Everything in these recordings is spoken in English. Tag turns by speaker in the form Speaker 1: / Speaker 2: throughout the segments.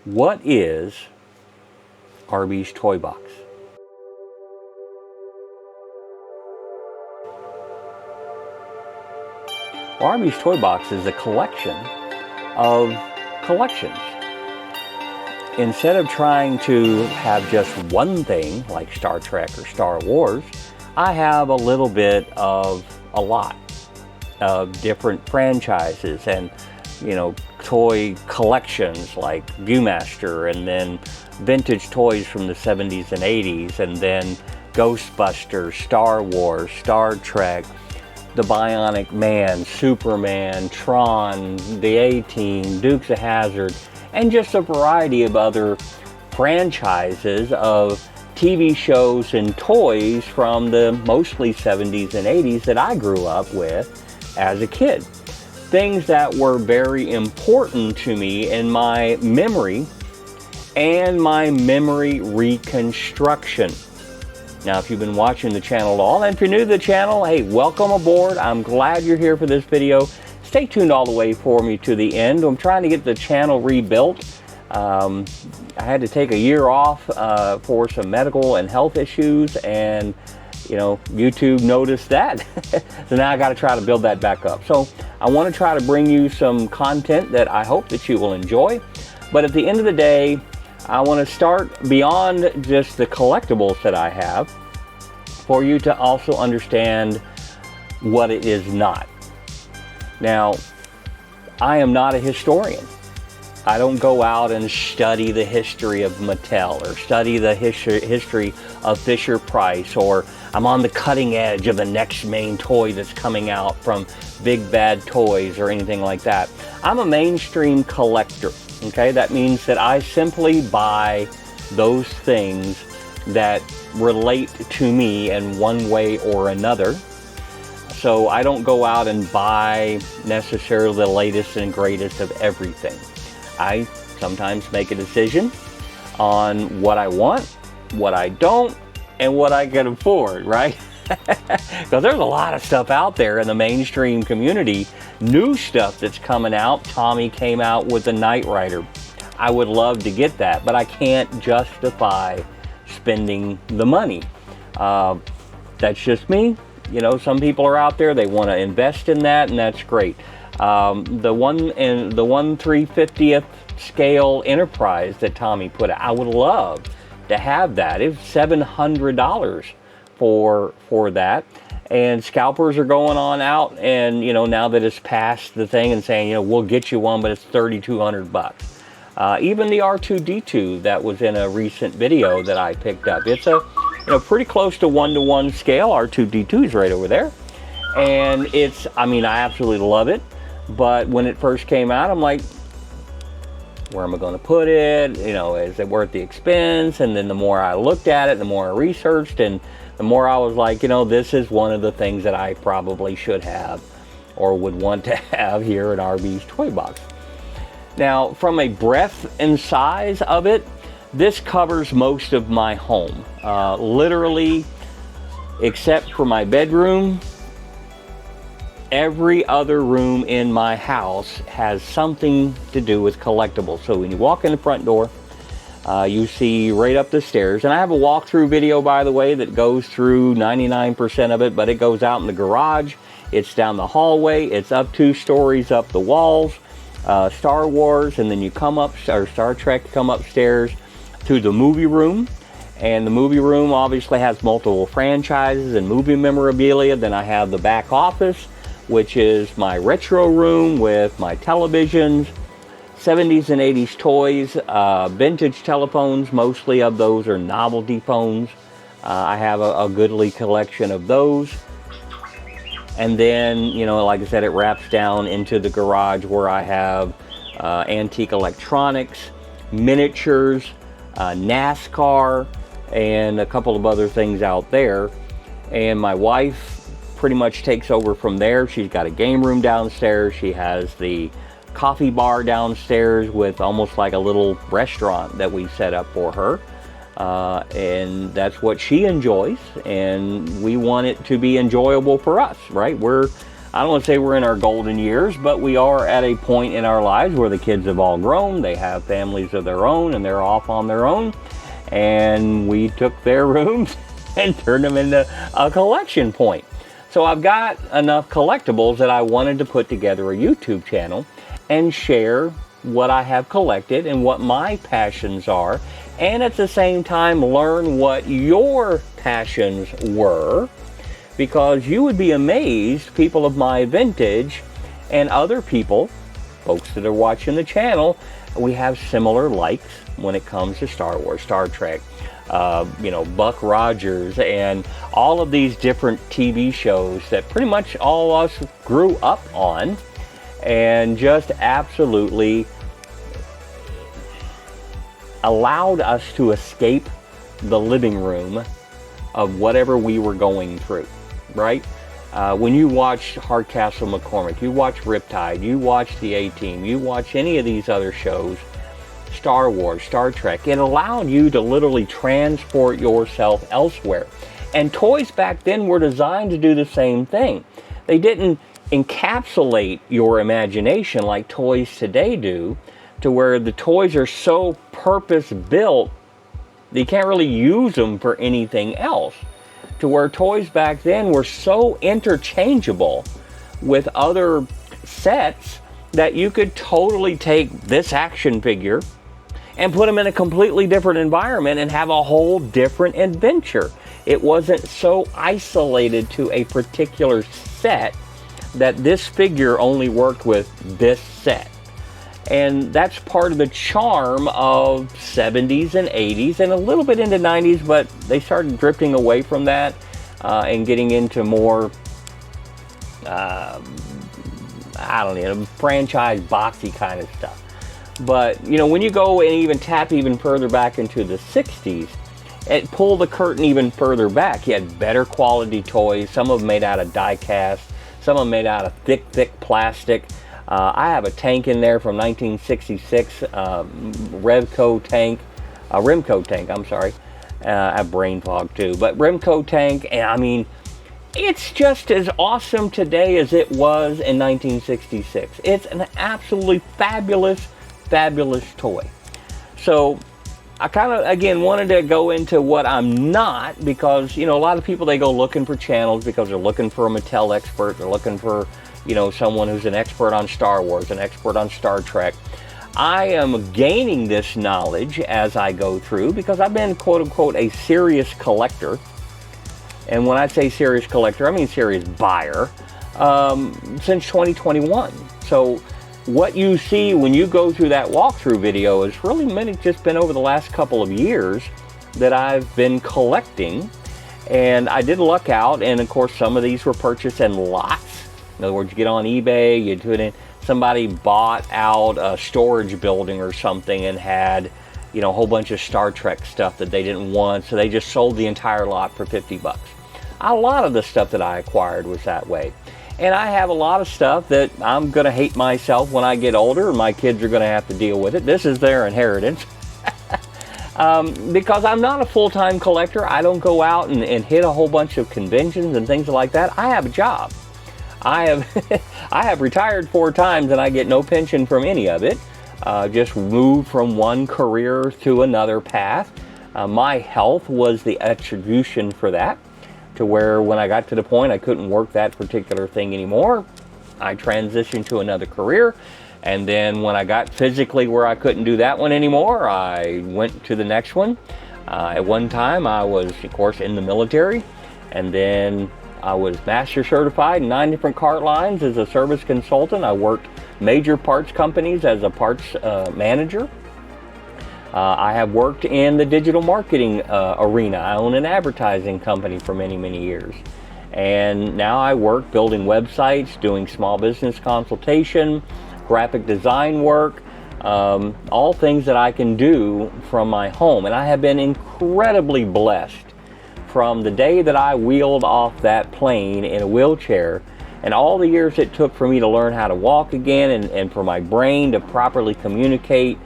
Speaker 1: What is Arby's Toy Box? Arby's Toy Box is a collection of collections. Instead of trying to have just one thing like Star Trek or Star Wars, I have a little bit of a lot of different franchises and, toy collections like Viewmaster, and then vintage toys from the 70s and 80s, and then Ghostbusters, Star Wars, Star Trek, the Bionic Man, Superman, Tron, the A-Team, Dukes of Hazzard, and just a variety of other franchises of TV shows and toys from the mostly 70s and 80s that I grew up with as a kid. Things that were very important to me in my memory and my memory reconstruction. Now, if you've been watching the channel at all, and if you're new to the channel, hey, welcome aboard. I'm glad you're here for this video. Stay tuned all the way for me to the end. I'm trying to get the channel rebuilt. I had to take a year off for some medical and health issues, and YouTube noticed that. So now I got to try to build that back up. So I want to try to bring you some content that I hope that you will enjoy. But at the end of the day, I want to start beyond just the collectibles that I have for you to also understand what it is not. Now, I am not a historian. I don't go out and study the history of Mattel or study the history of Fisher-Price, or I'm on the cutting edge of the next main toy that's coming out from Big Bad Toys or anything like that. I'm a mainstream collector, okay? That means that I simply buy those things that relate to me in one way or another. So I don't go out and buy necessarily the latest and greatest of everything. I sometimes make a decision on what I want, what I don't, and what I can afford, right? Because there's a lot of stuff out there in the mainstream community, new stuff that's coming out. Tommy came out with the Knight Rider. I would love to get that, but I can't justify spending the money. That's just me. Some people are out there, they want to invest in that, and that's great. The 1/350th scale Enterprise that Tommy put out, I would love to have that. It's $700 for that. And scalpers are going on out, and now that it's past the thing and saying, we'll get you one, but it's $3,200. Even the R2-D2 that was in a recent video that I picked up, it's a pretty close to 1-to-1 scale. R2-D2 is right over there, and I absolutely love it. But when it first came out, I'm like, where am I going to put it? Is it worth the expense? And then the more I looked at it, the more I researched, and the more I was like, this is one of the things that I probably should have or would want to have here at Arby's Toy Box. Now, from a breadth and size of it, this covers most of my home. Literally, except for my bedroom, every other room in my house has something to do with collectibles. So when you walk in the front door, you see right up the stairs, and I have a walkthrough video, by the way, that goes through 99% of it, but it goes out in the garage, it's down the hallway, it's up 2 stories up the walls, Star Wars, and then you come up, or Star Trek, come upstairs to the movie room. And the movie room obviously has multiple franchises and movie memorabilia. Then I have the back office, which is my retro room with my televisions, 70s and 80s toys, vintage telephones. Mostly of those are novelty phones. I have a goodly collection of those. And then, like I said, it wraps down into the garage where I have antique electronics, miniatures, NASCAR, and a couple of other things out there. And my wife pretty much takes over from there. She's got a game room downstairs. She has the coffee bar downstairs with almost like a little restaurant that we set up for her. And that's what she enjoys, and we want it to be enjoyable for us, right? We're I don't want to say we're in our golden years, but we are at a point in our lives where the kids have all grown, they have families of their own, and they're off on their own. And we took their rooms and turned them into a collection point. So I've got enough collectibles that I wanted to put together a YouTube channel and share what I have collected and what my passions are, and at the same time learn what your passions were, because you would be amazed, people of my vintage and other people, folks that are watching the channel, we have similar likes when it comes to Star Wars, Star Trek, Buck Rogers, and all of these different TV shows that pretty much all of us grew up on, and just absolutely allowed us to escape the living room of whatever we were going through, right? When you watch Hardcastle McCormick, you watch Riptide, you watch the A-Team, you watch any of these other shows, Star Wars, Star Trek, it allowed you to literally transport yourself elsewhere. And toys back then were designed to do the same thing. They didn't encapsulate your imagination like toys today do, to where the toys are so purpose-built that you can't really use them for anything else. To where toys back then were so interchangeable with other sets that you could totally take this action figure and put them in a completely different environment and have a whole different adventure. It wasn't so isolated to a particular set that this figure only worked with this set. And that's part of the charm of 70s and 80s and a little bit into 90s, but they started drifting away from that and getting into more, franchise boxy kind of stuff. But, when you go and even tap even further back into the 60s, it pulled the curtain even further back. You had better quality toys, some of them made out of die cast, some of them made out of thick plastic. I have a tank in there from 1966, Remco tank, I'm sorry. I have brain fog too, but Remco tank, and I mean, it's just as awesome today as it was in 1966. It's an absolutely fabulous toy. So I kind of, again, wanted to go into what I'm not, because, a lot of people, they go looking for channels because they're looking for a Mattel expert, they're looking for, someone who's an expert on Star Wars, an expert on Star Trek. I am gaining this knowledge as I go through because I've been, quote unquote, a serious collector. And when I say serious collector, I mean serious buyer, since 2021. So what you see when you go through that walkthrough video is really just been over the last couple of years that I've been collecting. And I did luck out, and of course some of these were purchased in lots. In other words, you get on eBay, you do it in, somebody bought out a storage building or something and had, a whole bunch of Star Trek stuff that they didn't want, so they just sold the entire lot for 50 bucks. A lot of the stuff that I acquired was that way. And I have a lot of stuff that I'm going to hate myself when I get older, and my kids are going to have to deal with it. This is their inheritance. Because I'm not a full-time collector. I don't go out and hit a whole bunch of conventions and things like that. I have a job. I have retired 4 times and I get no pension from any of it. Just moved from one career to another path. My health was the attribution for that, to where when I got to the point I couldn't work that particular thing anymore, I transitioned to another career. And then when I got physically where I couldn't do that one anymore, I went to the next one. At one time I was, of course, in the military, and then I was master certified in 9 different cart lines as a service consultant. I worked major parts companies as a parts manager. I have worked in the digital marketing arena. I own an advertising company for many years. And now I work building websites, doing small business consultation, graphic design work, all things that I can do from my home. And I have been incredibly blessed from the day that I wheeled off that plane in a wheelchair, and all the years it took for me to learn how to walk again, and for my brain to properly communicate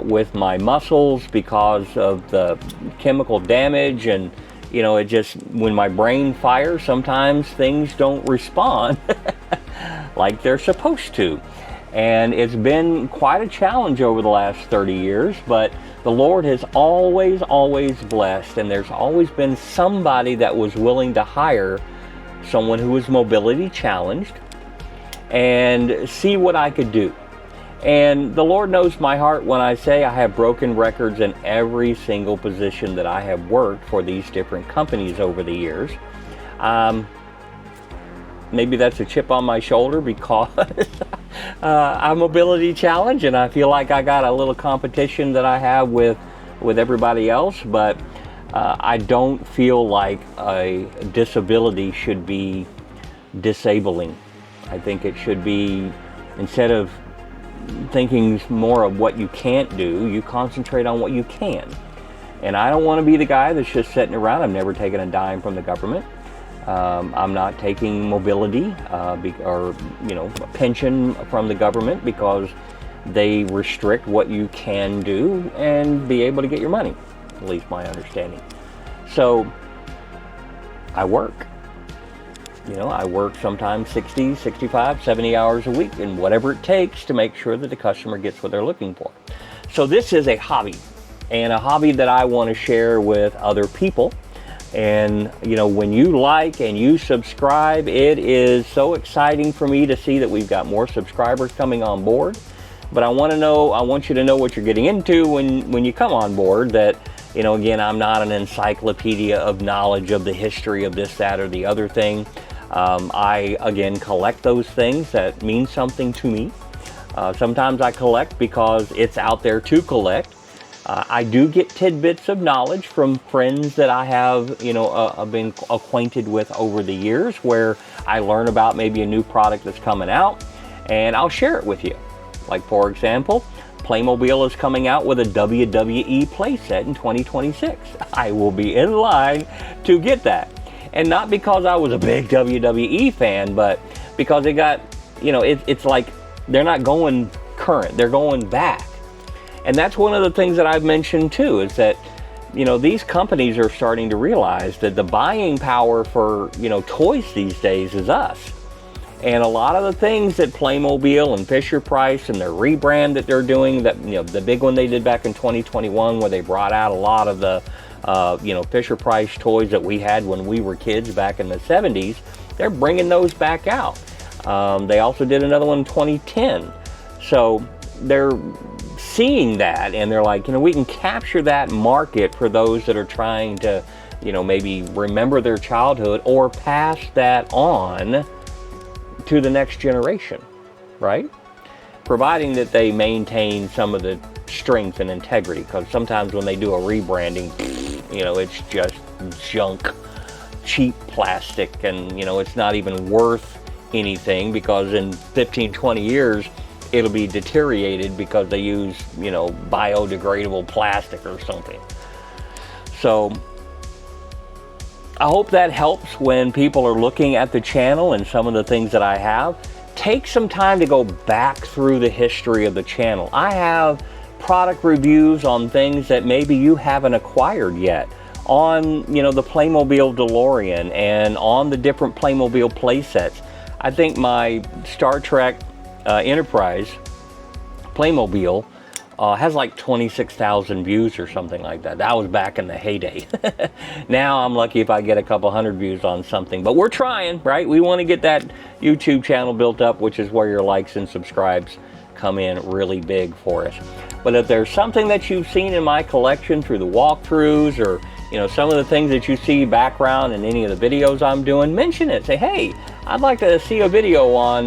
Speaker 1: with my muscles because of the chemical damage and you know, it just, when my brain fires, sometimes things don't respond like they're supposed to. And it's been quite a challenge over the last 30 years, but the Lord has always, always blessed, and there's always been somebody that was willing to hire someone who was mobility challenged and see what I could do. And the Lord knows my heart when I say I have broken records in every single position that I have worked for these different companies over the years. Maybe that's a chip on my shoulder because I'm mobility challenged and I feel like I got a little competition that I have with everybody else, but I don't feel like a disability should be disabling. I think it should be, instead of thinking more of what you can't do, you concentrate on what you can. And I don't want to be the guy that's just sitting around. I've never taken a dime from the government. I'm not taking mobility or, you know, pension from the government because they restrict what you can do and be able to get your money, at least my understanding. So I work. You know, I work sometimes 60, 65, 70 hours a week, and whatever it takes to make sure that the customer gets what they're looking for. So this is a hobby, and a hobby that I want to share with other people. And, you know, when you like and you subscribe, it is so exciting for me to see that we've got more subscribers coming on board. But I want you to know what you're getting into when you come on board, that, you know, again, I'm not an encyclopedia of knowledge of the history of this, that, or the other thing. I, again, collect those things that mean something to me. Sometimes I collect because it's out there to collect. I do get tidbits of knowledge from friends that I have, you know, been acquainted with over the years, where I learn about maybe a new product that's coming out, and I'll share it with you. Like, for example, Playmobil is coming out with a WWE playset in 2026. I will be in line to get that. And not because I was a big WWE fan, but because they got, you know, it's like they're not going current, they're going back. And that's one of the things that I've mentioned too, is that, you know, these companies are starting to realize that the buying power for, you know, toys these days is us. And a lot of the things that Playmobil and Fisher-Price and their rebrand that they're doing, that, you know, the big one they did back in 2021, where they brought out a lot of the, you know, Fisher-Price toys that we had when we were kids back in the 70s, they're bringing those back out. They also did another one in 2010. So they're seeing that, and they're like, you know, we can capture that market for those that are trying to, you know, maybe remember their childhood or pass that on to the next generation, right? Providing that they maintain some of the strength and integrity, because sometimes when they do a rebranding, you know, it's just junk, cheap plastic, and, you know, it's not even worth anything, because in 15, 20 years, it'll be deteriorated because they use, you know, biodegradable plastic or something. So I hope that helps when people are looking at the channel and some of the things that I have. Take some time to go back through the history of the channel. I have product reviews on things that maybe you haven't acquired yet, on, you know, the Playmobil DeLorean and on the different Playmobil playsets. I think my Star Trek Enterprise Playmobil has like 26,000 views or something like that. That was back in the heyday. Now I'm lucky if I get a couple hundred views on something, but we're trying, right? We want to get that YouTube channel built up, which is where your likes and subscribes come in really big for us. But if there's something that you've seen in my collection through the walkthroughs, or, you know, some of the things that you see background in any of the videos I'm doing, mention it. Say, hey, I'd like to see a video on,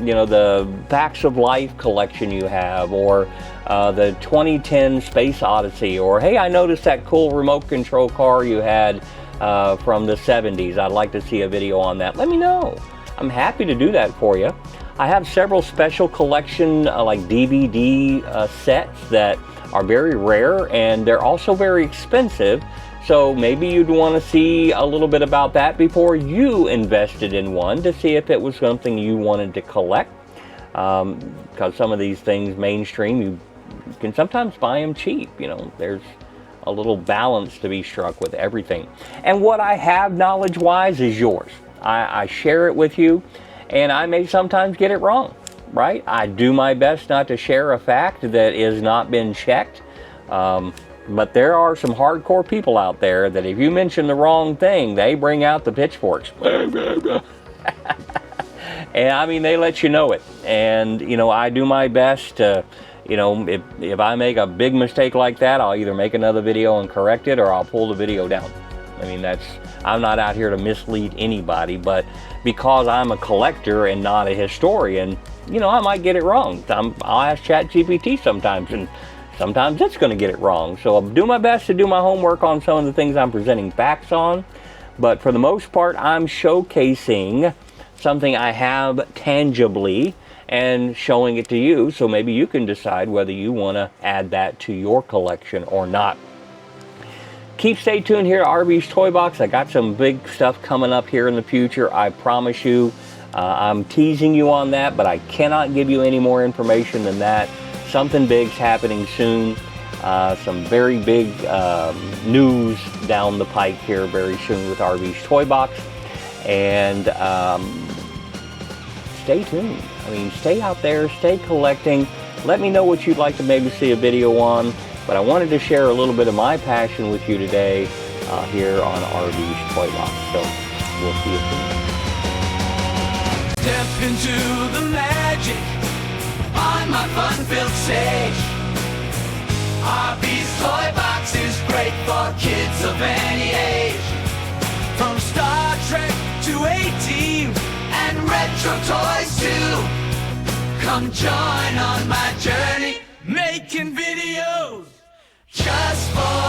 Speaker 1: you know, the Facts of Life collection you have, or the 2010 Space Odyssey, or hey, I noticed that cool remote control car you had from the 70s. I'd like to see a video on that. Let me know. I'm happy to do that for you. I have several special collection like DVD sets that are very rare, and they're also very expensive. So maybe you'd want to see a little bit about that before you invested in one, to see if it was something you wanted to collect. Because some of these things mainstream, you can sometimes buy them cheap. You know, there's little balance to be struck with everything. And what I have knowledge-wise is yours. I share it with you, and I may sometimes get it wrong, right? I do my best not to share a fact that has not been checked. But there are some hardcore people out there that if you mention the wrong thing, they bring out the pitchforks. And I mean, they let you know it. And, you know, I do my best to, you know, if I make a big mistake like that, I'll either make another video and correct it, or I'll pull the video down. I mean, I'm not out here to mislead anybody, but because I'm a collector and not a historian, you know, I might get it wrong. I'll ask ChatGPT sometimes, and sometimes it's going to get it wrong. So I'll do my best to do my homework on some of the things I'm presenting facts on. But for the most part, I'm showcasing something I have tangibly and showing it to you, so maybe you can decide whether you want to add that to your collection or not. Stay tuned here to RB's Toy Box. I got some big stuff coming up here in the future, I promise you. I'm teasing you on that, but I cannot give you any more information than that. Something big's happening soon. Some very big news down the pike here very soon with RB's Toy Box. And stay tuned. I mean, stay out there, stay collecting. Let me know what you'd like to maybe see a video on. But I wanted to share a little bit of my passion with you today here on RB's Toy Box. So we'll see you soon.
Speaker 2: Step into the magic on my fun-filled stage. RB's Toy Box is great for kids of any age. From Star Trek to A-Team and retro toys too. Come join on my journey, making videos just for